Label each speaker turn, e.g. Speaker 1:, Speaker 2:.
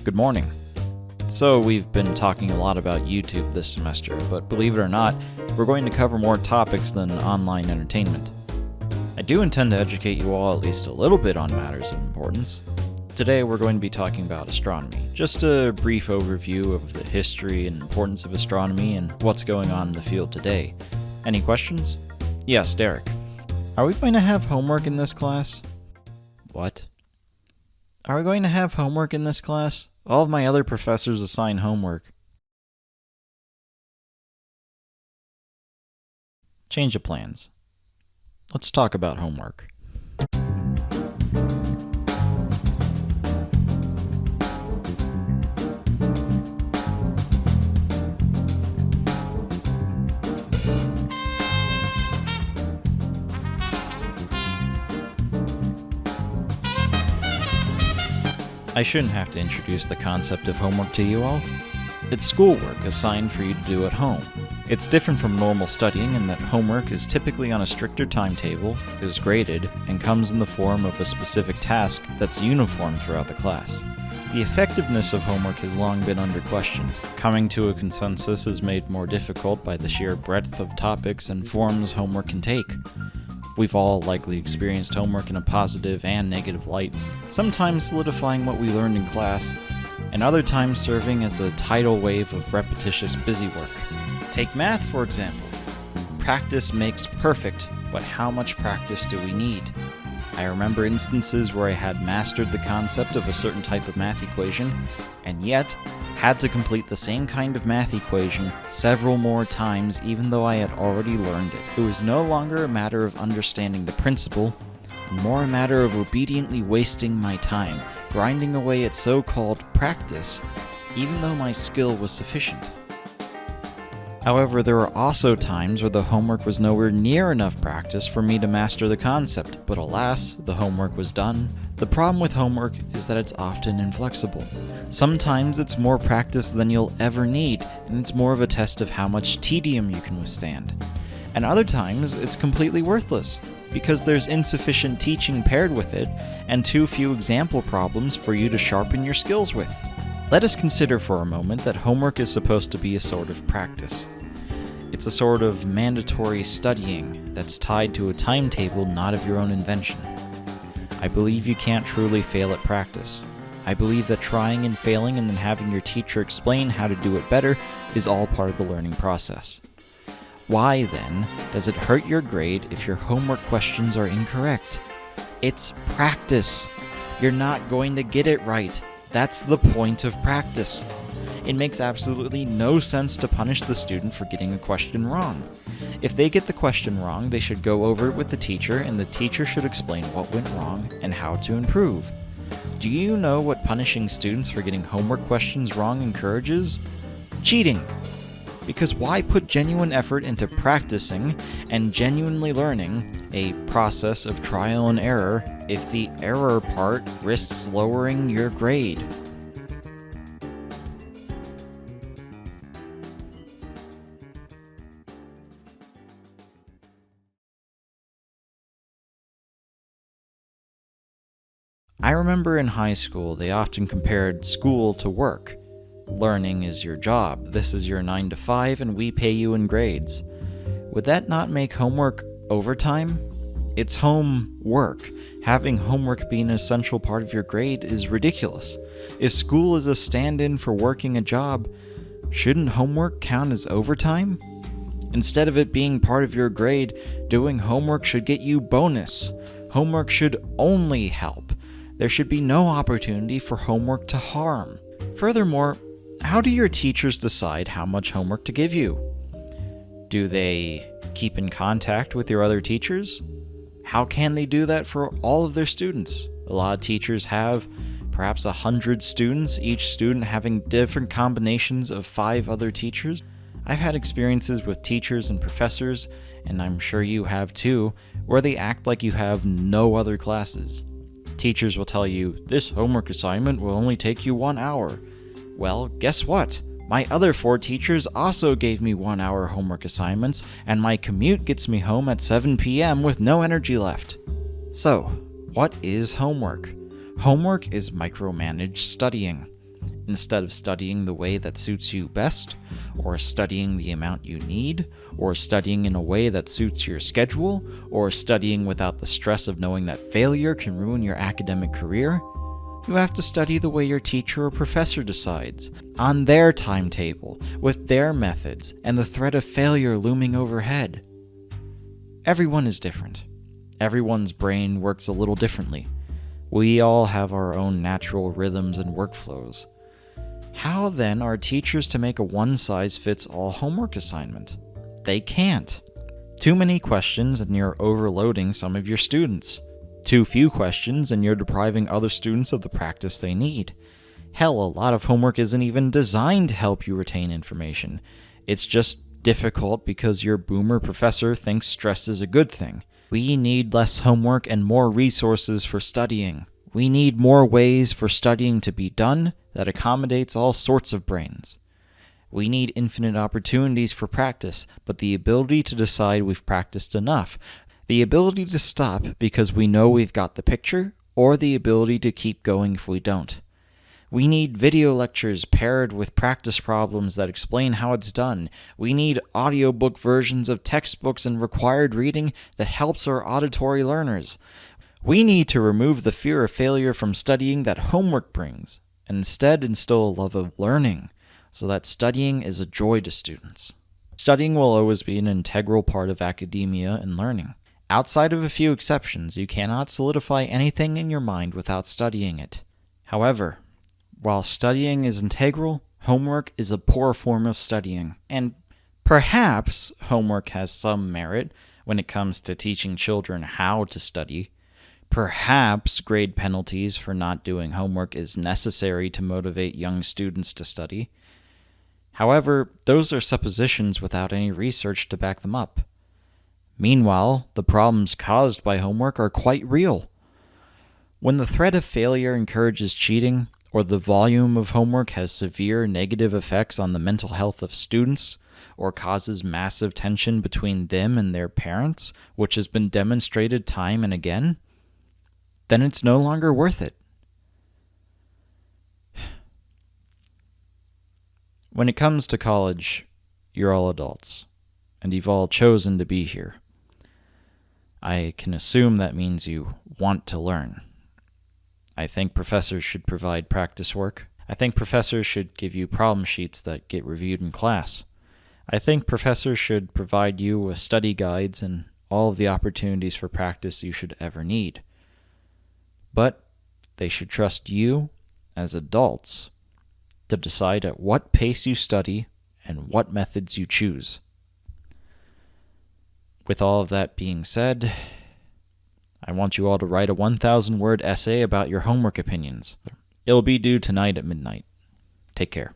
Speaker 1: Good morning. So we've been talking a lot about YouTube this semester, but believe it or not, we're going to cover more topics than online entertainment. I do intend to educate you all at least a little bit on matters of importance. Today we're going to be talking about astronomy. Just a brief overview of the history and importance of astronomy and what's going on in the field today. Any questions? Yes, Derek. Are we going to have homework in this class? What? Are we going to have homework in this class? All of my other professors assign homework. Change of plans. Let's talk about homework. I shouldn't have to introduce the concept of homework to you all. It's schoolwork assigned for you to do at home. It's different from normal studying in that homework is typically on a stricter timetable, is graded, and comes in the form of a specific task that's uniform throughout the class. The effectiveness of homework has long been under question. Coming to a consensus is made more difficult by the sheer breadth of topics and forms homework can take. We've all likely experienced homework in a positive and negative light, sometimes solidifying what we learned in class, and other times serving as a tidal wave of repetitious busy work. Take math, for example. Practice makes perfect, but how much practice do we need? I remember instances where I had mastered the concept of a certain type of math equation, and yet had to complete the same kind of math equation several more times even though I had already learned it. It was no longer a matter of understanding the principle, and more a matter of obediently wasting my time, grinding away at so-called practice, even though my skill was sufficient. However, there were also times where the homework was nowhere near enough practice for me to master the concept, but alas, the homework was done. The problem with homework is that it's often inflexible. Sometimes it's more practice than you'll ever need, and it's more of a test of how much tedium you can withstand. And other times, it's completely worthless, because there's insufficient teaching paired with it, and too few example problems for you to sharpen your skills with. Let us consider for a moment that homework is supposed to be a sort of practice. It's a sort of mandatory studying that's tied to a timetable not of your own invention. I believe you can't truly fail at practice. I believe that trying and failing and then having your teacher explain how to do it better is all part of the learning process. Why, then, does it hurt your grade if your homework questions are incorrect? It's practice. You're not going to get it right. That's the point of practice. It makes absolutely no sense to punish the student for getting a question wrong. If they get the question wrong, they should go over it with the teacher, and the teacher should explain what went wrong and how to improve. Do you know what punishing students for getting homework questions wrong encourages? Cheating. Because why put genuine effort into practicing and genuinely learning, a process of trial and error, if the error part risks lowering your grade? I remember in high school they often compared school to work. Learning is your job, this is your 9 to 5, and we pay you in grades. Would that not make homework overtime? It's homework. Having homework be an essential part of your grade is ridiculous. If school is a stand-in for working a job, shouldn't homework count as overtime? Instead of it being part of your grade, doing homework should get you bonus. Homework should only help. There should be no opportunity for homework to harm. Furthermore, how do your teachers decide how much homework to give you? Do they keep in contact with your other teachers? How can they do that for all of their students? A lot of teachers have perhaps 100 students, each student having different combinations of 5 other teachers. I've had experiences with teachers and professors, and I'm sure you have too, where they act like you have no other classes. Teachers will tell you, this homework assignment will only take you 1 hour. Well, guess what? My other 4 teachers also gave me 1-hour homework assignments, and my commute gets me home at 7 p.m. with no energy left. So, what is homework? Homework is micromanaged studying. instead of studying the way that suits you best, or studying the amount you need, or studying in a way that suits your schedule, or studying without the stress of knowing that failure can ruin your academic career. You have to study the way your teacher or professor decides, on their timetable, with their methods, and the threat of failure looming overhead. Everyone is different. Everyone's brain works a little differently. We all have our own natural rhythms and workflows. How then are teachers to make a one-size-fits-all homework assignment? They can't. Too many questions and you're overloading some of your students. Too few questions and you're depriving other students of the practice they need. Hell, a lot of homework isn't even designed to help you retain information. It's just difficult because your boomer professor thinks stress is a good thing. We need less homework and more resources for studying. We need more ways for studying to be done that accommodates all sorts of brains. We need infinite opportunities for practice, but the ability to decide we've practiced enough, the ability to stop because we know we've got the picture, or the ability to keep going if we don't. We need video lectures paired with practice problems that explain how it's done. We need audiobook versions of textbooks and required reading that helps our auditory learners. We need to remove the fear of failure from studying that homework brings, and instead instill a love of learning, so that studying is a joy to students. Studying will always be an integral part of academia and learning. Outside of a few exceptions, you cannot solidify anything in your mind without studying it. However, while studying is integral, homework is a poor form of studying. And perhaps homework has some merit when it comes to teaching children how to study. Perhaps grade penalties for not doing homework is necessary to motivate young students to study. However, those are suppositions without any research to back them up. Meanwhile, the problems caused by homework are quite real. When the threat of failure encourages cheating, or the volume of homework has severe negative effects on the mental health of students, or causes massive tension between them and their parents, which has been demonstrated time and again, then it's no longer worth it. When it comes to college, you're all adults, and you've all chosen to be here. I can assume that means you want to learn. I think professors should provide practice work. I think professors should give you problem sheets that get reviewed in class. I think professors should provide you with study guides and all of the opportunities for practice you should ever need. But they should trust you, as adults, to decide at what pace you study and what methods you choose. With all of that being said, I want you all to write a 1,000-word essay about your homework opinions. It'll be due tonight at midnight. Take care.